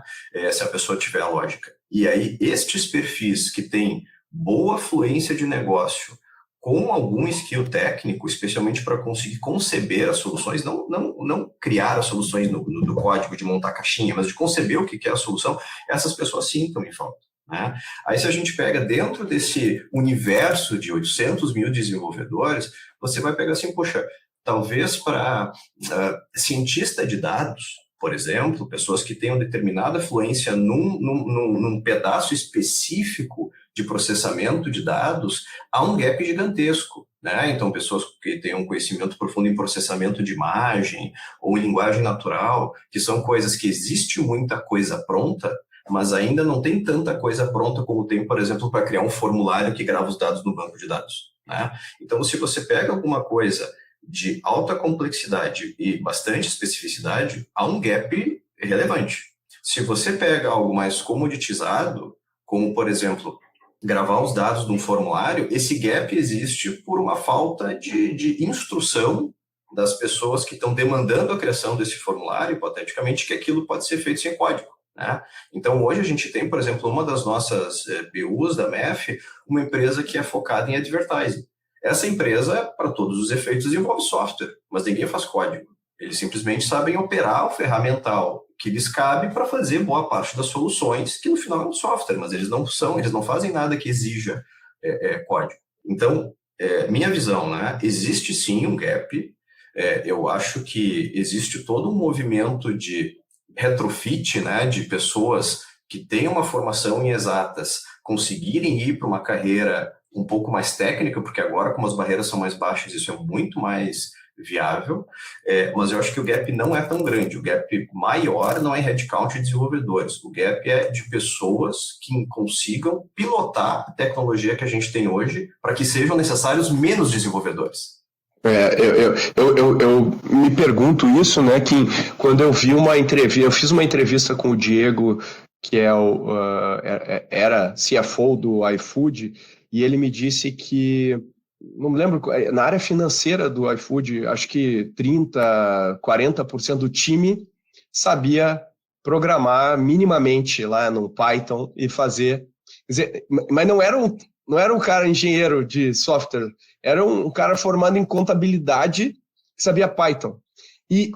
se a pessoa tiver a lógica. E aí, estes perfis que têm boa fluência de negócio, com algum skill técnico, especialmente para conseguir conceber as soluções, não criar as soluções do código de montar caixinha, mas de conceber o que é a solução, essas pessoas sim estão em falta, né? Aí se a gente pega dentro desse universo de 800 mil desenvolvedores, você vai pegar assim, poxa, talvez para cientista de dados, por exemplo, pessoas que tenham determinada fluência num pedaço específico de processamento de dados, há um gap gigantesco, né? Então, pessoas que têm um conhecimento profundo em processamento de imagem ou em linguagem natural, que são coisas que existe muita coisa pronta, mas ainda não tem tanta coisa pronta como tem, por exemplo, para criar um formulário que grava os dados no banco de dados, né? Então, se você pega alguma coisa de alta complexidade e bastante especificidade, há um gap relevante. Se você pega algo mais comoditizado, como, por exemplo, gravar os dados de um formulário, esse gap existe por uma falta de instrução das pessoas que estão demandando a criação desse formulário, hipoteticamente, que aquilo pode ser feito sem código, né? Então, hoje a gente tem, por exemplo, uma das nossas BUs da MEF, uma empresa que é focada em advertising. Essa empresa, para todos os efeitos, desenvolve software, mas ninguém faz código. Eles simplesmente sabem operar o ferramental que lhes cabe para fazer boa parte das soluções, que no final é um software, mas eles não fazem nada que exija código. Então, minha visão, né? Existe sim um gap. Eu acho que existe todo um movimento de retrofit, né? De pessoas que têm uma formação em exatas conseguirem ir para uma carreira um pouco mais técnica, porque agora, como as barreiras são mais baixas, isso é muito mais viável, mas eu acho que o gap não é tão grande. O gap maior não é headcount de desenvolvedores, o gap é de pessoas que consigam pilotar a tecnologia que a gente tem hoje para que sejam necessários menos desenvolvedores. Eu me pergunto isso, né, que quando eu vi uma entrevista, eu fiz uma entrevista com o Diego, que era CFO do iFood, e ele me disse que, não me lembro, na área financeira do iFood, acho que 30%, 40% do time sabia programar minimamente lá no Python e fazer. Quer dizer, mas não era um cara engenheiro de software, era um cara formado em contabilidade que sabia Python. E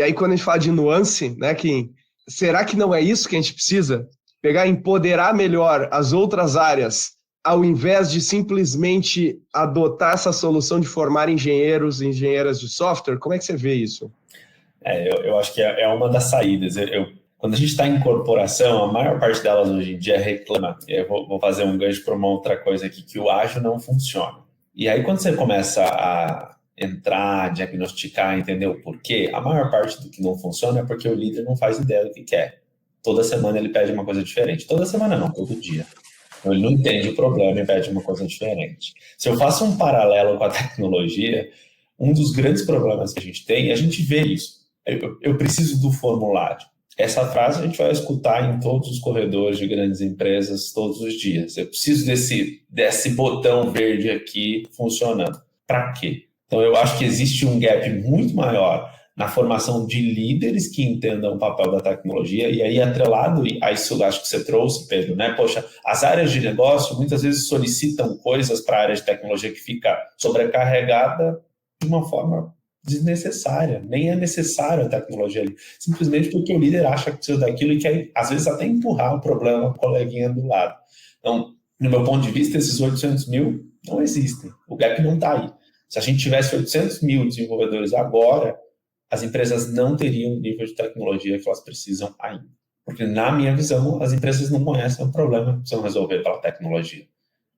aí quando a gente fala de nuance, né, Kim, será que não é isso que a gente precisa? Empoderar melhor as outras áreas, ao invés de simplesmente adotar essa solução de formar engenheiros e engenheiras de software? Como é que você vê isso? Eu acho que é uma das saídas. Quando a gente está em corporação, a maior parte delas hoje em dia reclama. Eu vou fazer um gancho para uma outra coisa aqui, que o ágil não funciona. E aí, quando você começa a entrar, diagnosticar, entender o porquê, a maior parte do que não funciona é porque o líder não faz ideia do que quer. Toda semana ele pede uma coisa diferente. Toda semana não, todo dia. Então, ele não entende o problema e pede uma coisa diferente. Se eu faço um paralelo com a tecnologia, um dos grandes problemas que a gente tem, a gente vê isso. Eu preciso do formulário. Essa frase a gente vai escutar em todos os corredores de grandes empresas todos os dias. Eu preciso desse botão verde aqui funcionando. Para quê? Então, eu acho que existe um gap muito maior na formação de líderes que entendam o papel da tecnologia, e aí atrelado a isso, acho que você trouxe, Pedro, né? Poxa, as áreas de negócio muitas vezes solicitam coisas para a área de tecnologia que fica sobrecarregada de uma forma desnecessária, nem é necessária a tecnologia ali, simplesmente porque o líder acha que precisa daquilo e quer, às vezes, até empurrar o problema com o coleguinha do lado. Então, no meu ponto de vista, esses 800 mil não existem, o gap não está aí. Se a gente tivesse 800 mil desenvolvedores agora, as empresas não teriam o nível de tecnologia que elas precisam ainda. Porque, na minha visão, as empresas não conhecem o problema que precisam resolver pela tecnologia.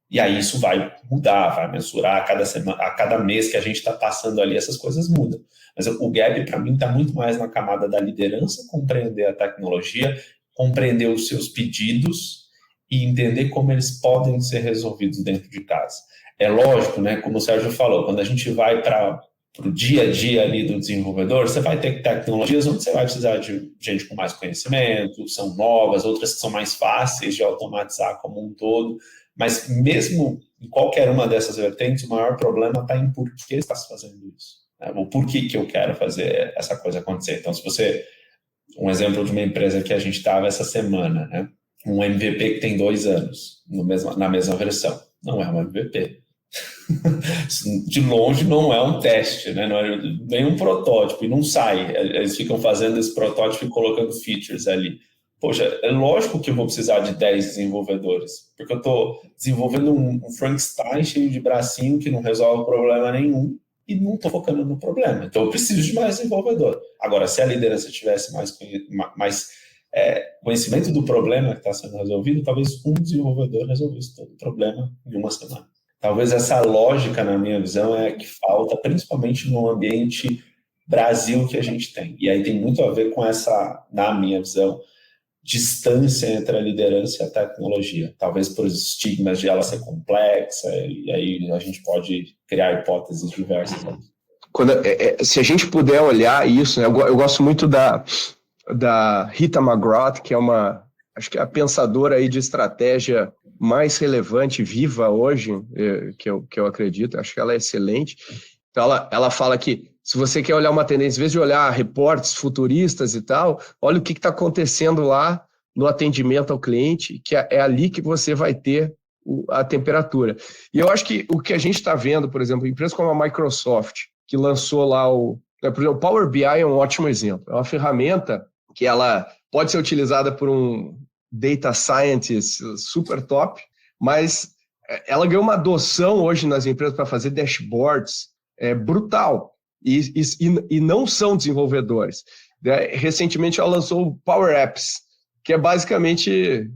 E aí isso vai mudar, vai mensurar a cada semana, a cada mês que a gente está passando ali, essas coisas mudam. Mas o gap, para mim, está muito mais na camada da liderança, compreender a tecnologia, compreender os seus pedidos e entender como eles podem ser resolvidos dentro de casa. É lógico, né, como o Sérgio falou, quando a gente vai para o dia a dia ali do desenvolvedor, você vai ter tecnologias onde você vai precisar de gente com mais conhecimento, são novas, outras que são mais fáceis de automatizar como um todo. Mas mesmo em qualquer uma dessas vertentes, o maior problema está em por que está se fazendo isso, né? O porquê que eu quero fazer essa coisa acontecer. Então, se você... Um exemplo de uma empresa que a gente estava essa semana, né? Um MVP que tem 2 anos na mesma versão. Não é um MVP. De longe não é um teste, né? Não é nem um protótipo, e não sai. Eles ficam fazendo esse protótipo e colocando features ali. Poxa, é lógico que eu vou precisar de 10 desenvolvedores, porque eu estou desenvolvendo um Frankenstein cheio de bracinho que não resolve problema nenhum e não estou focando no problema. Então, eu preciso de mais desenvolvedor. Agora, se a liderança tivesse mais conhecimento do problema que está sendo resolvido, talvez um desenvolvedor resolvesse todo o problema em uma semana. Talvez essa lógica, na minha visão, é que falta, principalmente no ambiente Brasil que a gente tem. E aí tem muito a ver com essa, na minha visão, distância entre a liderança e a tecnologia, talvez por os estigmas de ela ser complexa, e aí a gente pode criar hipóteses diversas. Se a gente puder olhar isso, né, eu gosto muito da Rita McGrath, que é acho que é a pensadora aí de estratégia mais relevante, viva hoje, que eu acredito, acho que ela é excelente. Então ela fala que se você quer olhar uma tendência, em vez de olhar reportes futuristas e tal, olha o que está acontecendo lá no atendimento ao cliente, que é ali que você vai ter a temperatura. E eu acho que o que a gente está vendo, por exemplo, empresas como a Microsoft, que lançou lá por exemplo, o Power BI é um ótimo exemplo. É uma ferramenta que ela pode ser utilizada por um data scientist super top, mas ela ganhou uma adoção hoje nas empresas para fazer dashboards brutal, e não são desenvolvedores. Recentemente ela lançou o Power Apps, que é basicamente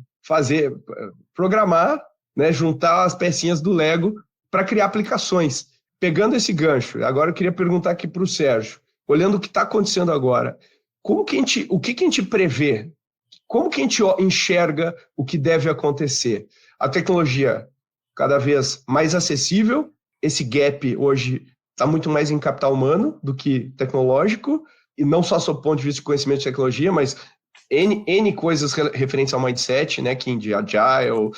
programar, né, juntar as pecinhas do Lego para criar aplicações. Pegando esse gancho, agora eu queria perguntar aqui para o Sérgio, olhando o que está acontecendo agora, o que a gente prevê? Como que a gente enxerga o que deve acontecer? A tecnologia cada vez mais acessível, esse gap hoje está muito mais em capital humano do que tecnológico, e não só sob o ponto de vista de conhecimento de tecnologia, mas N coisas referentes ao mindset, né, Kim, de agile,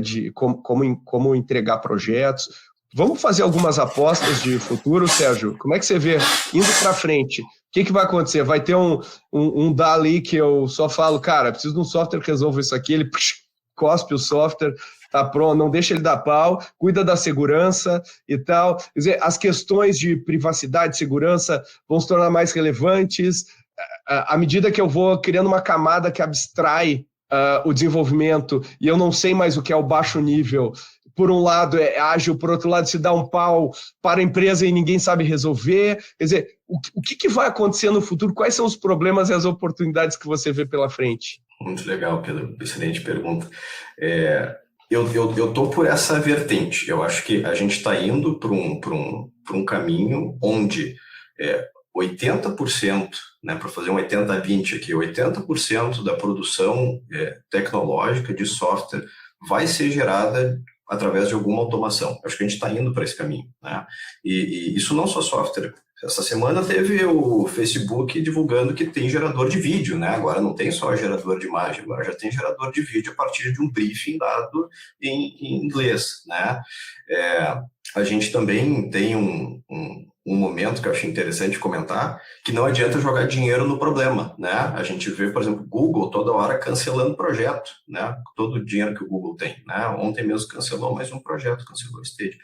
de como entregar projetos. Vamos fazer algumas apostas de futuro, Sérgio? Como é que você vê indo para frente? O que vai acontecer? Vai ter um DALI que eu só falo, cara, preciso de um software que resolva isso aqui, ele cospe o software, tá pronto, não deixa ele dar pau, cuida da segurança e tal. Quer dizer, as questões de privacidade e segurança vão se tornar mais relevantes à medida que eu vou criando uma camada que abstrai o desenvolvimento e eu não sei mais o que é o baixo nível. Por um lado é ágil, por outro lado se dá um pau para a empresa e ninguém sabe resolver. Quer dizer, o que vai acontecer no futuro? Quais são os problemas e as oportunidades que você vê pela frente? Muito legal, Pedro. Excelente pergunta. Eu estou por essa vertente. Eu acho que a gente está indo para um caminho onde 80%, né, para fazer um 80-20 aqui, 80% da produção tecnológica de software vai ser gerada através de alguma automação. Acho que a gente está indo para esse caminho, né? E isso não só software. Essa semana teve o Facebook divulgando que tem gerador de vídeo, né? Agora não tem só gerador de imagem, agora já tem gerador de vídeo a partir de um briefing dado em inglês, né? A gente também tem um momento que eu acho interessante comentar, que não adianta jogar dinheiro no problema, né? A gente vê, por exemplo, o Google toda hora cancelando projeto, né? Todo o dinheiro que o Google tem, né? Ontem mesmo cancelou mais um projeto, cancelou o Stadia.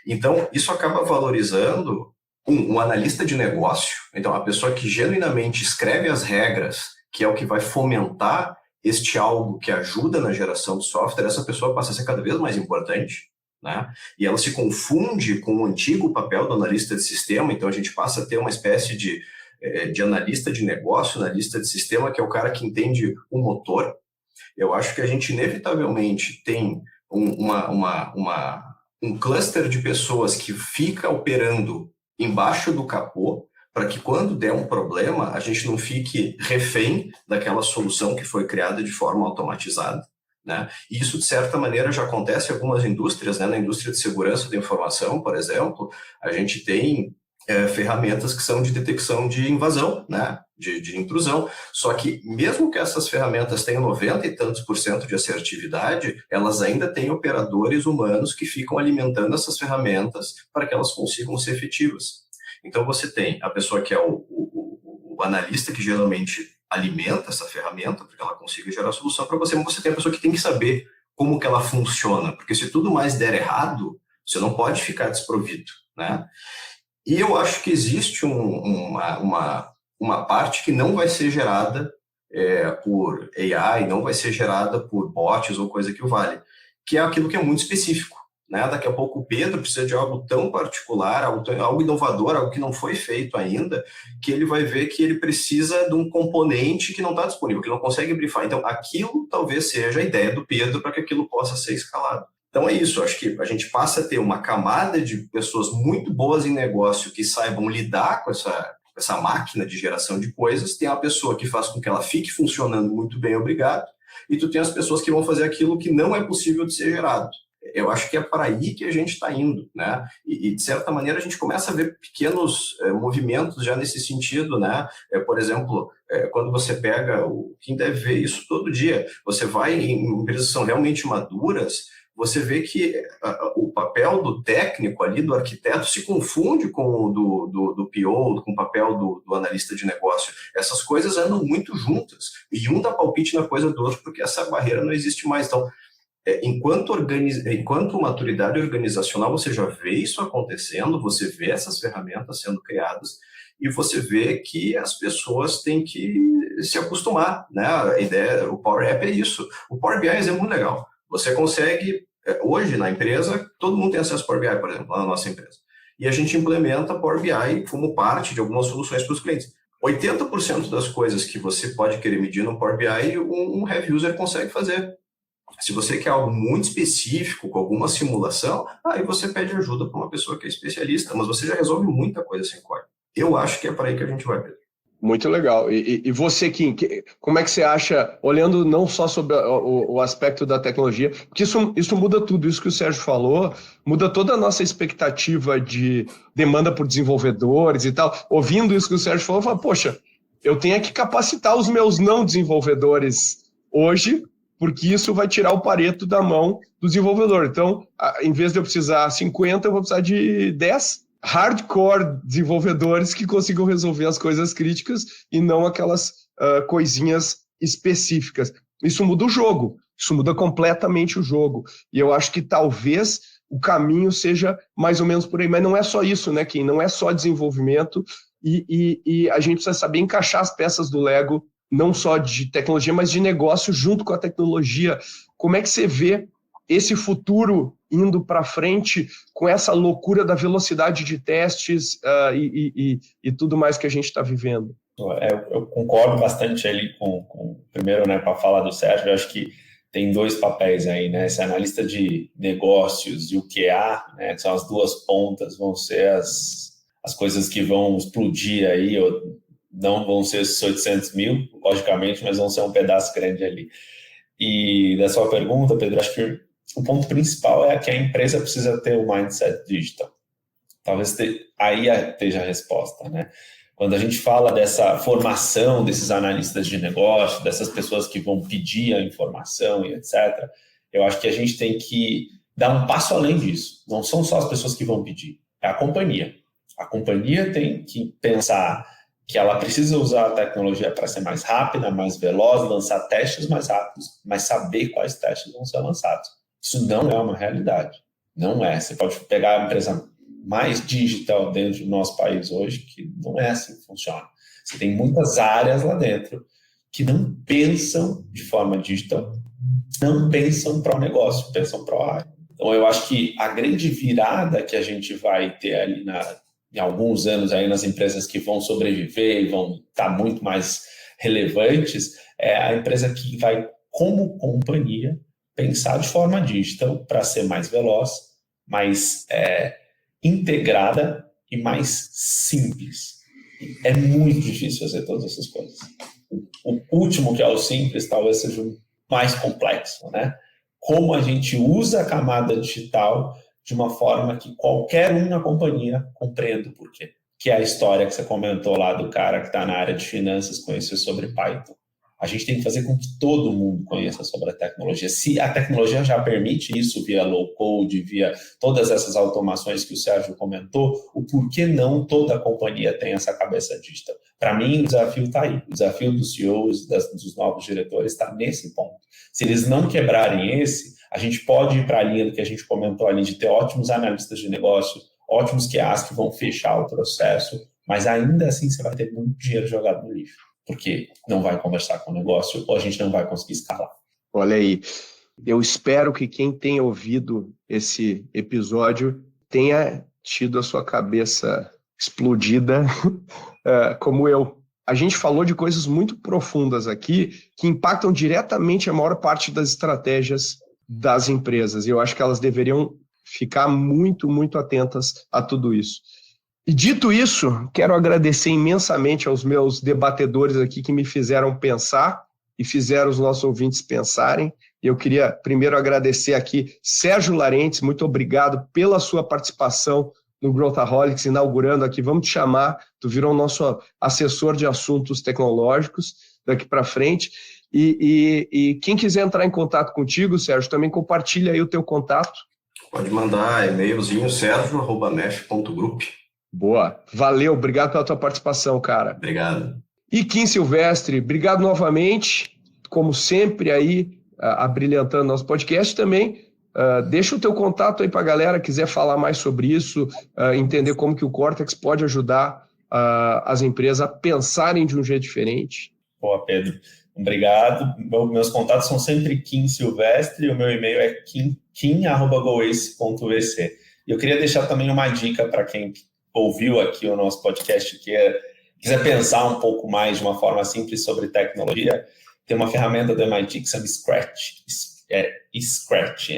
Então, isso acaba valorizando um analista de negócio, então a pessoa que genuinamente escreve as regras, que é o que vai fomentar este algo que ajuda na geração de software, essa pessoa passa a ser cada vez mais importante, né? E ela se confunde com o antigo papel do analista de sistema, então a gente passa a ter uma espécie de analista de negócio, analista de sistema, que é o cara que entende o motor. Eu acho que a gente inevitavelmente tem um cluster de pessoas que fica operando embaixo do capô, para que quando der um problema, a gente não fique refém daquela solução que foi criada de forma automatizada, né? E isso, de certa maneira, já acontece em algumas indústrias, né? Na indústria de segurança da informação, por exemplo, a gente tem ferramentas que são de detecção de invasão, né? De intrusão. Só que, mesmo que essas ferramentas tenham 90 e tantos % de assertividade, elas ainda têm operadores humanos que ficam alimentando essas ferramentas para que elas consigam ser efetivas. Então, você tem a pessoa que é o analista, que geralmente alimenta essa ferramenta para que ela consiga gerar a solução para você, mas você tem a pessoa que tem que saber como que ela funciona, porque se tudo mais der errado, você não pode ficar desprovido, né? E eu acho que existe uma parte que não vai ser gerada por AI, não vai ser gerada por bots ou coisa que o valha, que é aquilo que é muito específico, né? Daqui a pouco o Pedro precisa de algo tão particular, algo inovador, algo que não foi feito ainda, que ele vai ver que ele precisa de um componente que não está disponível, que não consegue brifar. Então, aquilo talvez seja a ideia do Pedro para que aquilo possa ser escalado. Então é isso, acho que a gente passa a ter uma camada de pessoas muito boas em negócio que saibam lidar com essa máquina de geração de coisas. Tem a pessoa que faz com que ela fique funcionando muito bem, obrigado, e tu tem as pessoas que vão fazer aquilo que não é possível de ser gerado. Eu acho que é para aí que a gente está indo, né? E, de certa maneira, a gente começa a ver pequenos movimentos já nesse sentido, né? Por exemplo, quando você pega, quem deve ver isso todo dia, você vai em empresas que são realmente maduras, você vê que o papel do técnico ali, do arquiteto, se confunde com o do PO, com o papel do analista de negócio. Essas coisas andam muito juntas, e um dá palpite na coisa do outro, porque essa barreira não existe mais. Então, enquanto maturidade organizacional, você já vê isso acontecendo, você vê essas ferramentas sendo criadas, e você vê que as pessoas têm que se acostumar, né? A ideia, o Power App é isso. O Power BI é muito legal. Você consegue Hoje, na empresa, todo mundo tem acesso ao Power BI, por exemplo, lá na nossa empresa. E a gente implementa Power BI como parte de algumas soluções para os clientes. 80% das coisas que você pode querer medir no Power BI, um heavy user consegue fazer. Se você quer algo muito específico, com alguma simulação, aí você pede ajuda para uma pessoa que é especialista, mas você já resolve muita coisa sem código. Eu acho que é para aí que a gente vai, Pedro. Muito legal. E você, Kim, como é que você acha, olhando não só sobre o aspecto da tecnologia, porque isso muda tudo, isso que o Sérgio falou, muda toda a nossa expectativa de demanda por desenvolvedores e tal. Ouvindo isso que o Sérgio falou, eu falo, poxa, eu tenho que capacitar os meus não desenvolvedores hoje, porque isso vai tirar o Pareto da mão do desenvolvedor. Então, em vez de eu precisar 50, eu vou precisar de 10 hardcore desenvolvedores que consigam resolver as coisas críticas e não aquelas coisinhas específicas. Isso muda o jogo, isso muda completamente o jogo. E eu acho que talvez o caminho seja mais ou menos por aí. Mas não é só isso, né, Kim? Não é só desenvolvimento e a gente precisa saber encaixar as peças do Lego, não só de tecnologia, mas de negócio junto com a tecnologia. Como é que você vê esse futuro indo para frente com essa loucura da velocidade de testes e tudo mais que a gente está vivendo? Eu concordo bastante ali primeiro, né, para falar do Sérgio, eu acho que tem dois papéis aí, né, esse analista de negócios e o QA, né, que são as duas pontas, vão ser as coisas que vão explodir aí, não vão ser esses 800 mil, logicamente, mas vão ser um pedaço grande ali. E da sua pergunta, Pedro, acho que o ponto principal é que a empresa precisa ter o mindset digital. Talvez aí esteja a resposta, né? Quando a gente fala dessa formação desses analistas de negócio, dessas pessoas que vão pedir a informação e etc., eu acho que a gente tem que dar um passo além disso. Não são só as pessoas que vão pedir, é a companhia. A companhia tem que pensar que ela precisa usar a tecnologia para ser mais rápida, mais veloz, lançar testes mais rápidos, mas saber quais testes vão ser lançados. Isso não é uma realidade. Não é. Você pode pegar a empresa mais digital dentro do nosso país hoje, que não é assim que funciona. Você tem muitas áreas lá dentro que não pensam de forma digital, não pensam para o negócio, pensam para a área. Então, eu acho que a grande virada que a gente vai ter ali em alguns anos aí nas empresas que vão sobreviver e vão estar muito mais relevantes, é a empresa que vai, como companhia, pensar de forma digital para ser mais veloz, mais integrada e mais simples. É muito difícil fazer todas essas coisas. O último, que é o simples, talvez seja o mais complexo, né? Como a gente usa a camada digital de uma forma que qualquer um na companhia compreenda o porquê. Que é a história que você comentou lá do cara que está na área de finanças conhecer sobre Python. A gente tem que fazer com que todo mundo conheça sobre a tecnologia. Se a tecnologia já permite isso via low-code, via todas essas automações que o Sérgio comentou, o porquê não toda a companhia tem essa cabeça digital? Para mim, o desafio está aí. O desafio dos CEOs, dos novos diretores, está nesse ponto. Se eles não quebrarem a gente pode ir para a linha do que a gente comentou ali, de ter ótimos analistas de negócio, ótimos QAs que vão fechar o processo, mas ainda assim você vai ter muito dinheiro jogado no lixo, porque não vai conversar com o negócio ou a gente não vai conseguir escalar. Olha aí, eu espero que quem tenha ouvido esse episódio tenha tido a sua cabeça explodida como eu. A gente falou de coisas muito profundas aqui que impactam diretamente a maior parte das estratégias das empresas. E eu acho que elas deveriam ficar muito, muito atentas a tudo isso. E dito isso, quero agradecer imensamente aos meus debatedores aqui que me fizeram pensar e fizeram os nossos ouvintes pensarem. Eu queria primeiro agradecer aqui Sérgio Larentes, muito obrigado pela sua participação no Growthaholics, inaugurando aqui, vamos te chamar, tu virou o nosso assessor de assuntos tecnológicos daqui para frente. E quem quiser entrar em contato contigo, Sérgio, também compartilha aí o teu contato. Pode mandar e-mailzinho, sergio@mesh.group. Boa, valeu, obrigado pela tua participação, cara. Obrigado. E Kim Silvestre, obrigado novamente, como sempre aí, abrilhantando nosso podcast também. Deixa o teu contato aí para a galera, quiser falar mais sobre isso, entender como que o Cortex pode ajudar as empresas a pensarem de um jeito diferente. Boa, Pedro. Obrigado. Meus contatos são sempre Kim Silvestre, o meu e-mail é kim@goace.vc. E eu queria deixar também uma dica para quem ouviu aqui o nosso podcast, que quiser pensar um pouco mais de uma forma simples sobre tecnologia. Tem uma ferramenta do MIT que se chama Scratch. Scratch,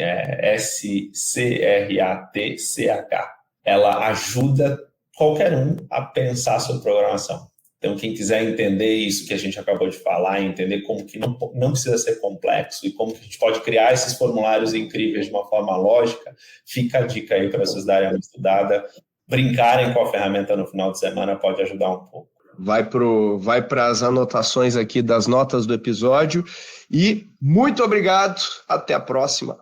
SCRATCH. Ela ajuda qualquer um a pensar sobre programação. Então, quem quiser entender isso que a gente acabou de falar, entender como que não precisa ser complexo e como que a gente pode criar esses formulários incríveis de uma forma lógica, fica a dica aí para vocês darem uma estudada. Brincarem com a ferramenta no final de semana pode ajudar um pouco. Vai para as anotações aqui das notas do episódio e muito obrigado, até a próxima.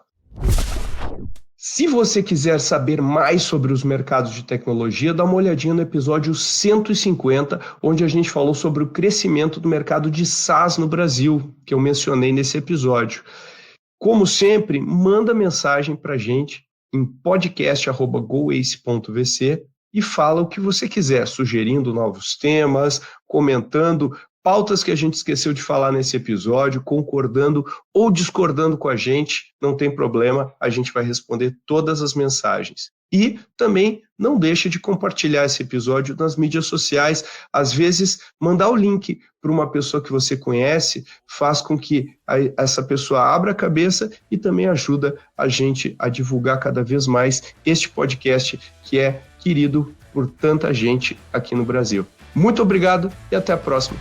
Se você quiser saber mais sobre os mercados de tecnologia, dá uma olhadinha no episódio 150, onde a gente falou sobre o crescimento do mercado de SaaS no Brasil, que eu mencionei nesse episódio. Como sempre, manda mensagem para a gente em podcast@goace.vc e fala o que você quiser, sugerindo novos temas, comentando pautas que a gente esqueceu de falar nesse episódio, concordando ou discordando com a gente, não tem problema, a gente vai responder todas as mensagens. E também não deixe de compartilhar esse episódio nas mídias sociais. Às vezes, mandar o link para uma pessoa que você conhece faz com que essa pessoa abra a cabeça e também ajuda a gente a divulgar cada vez mais este podcast que é querido por tanta gente aqui no Brasil. Muito obrigado e até a próxima.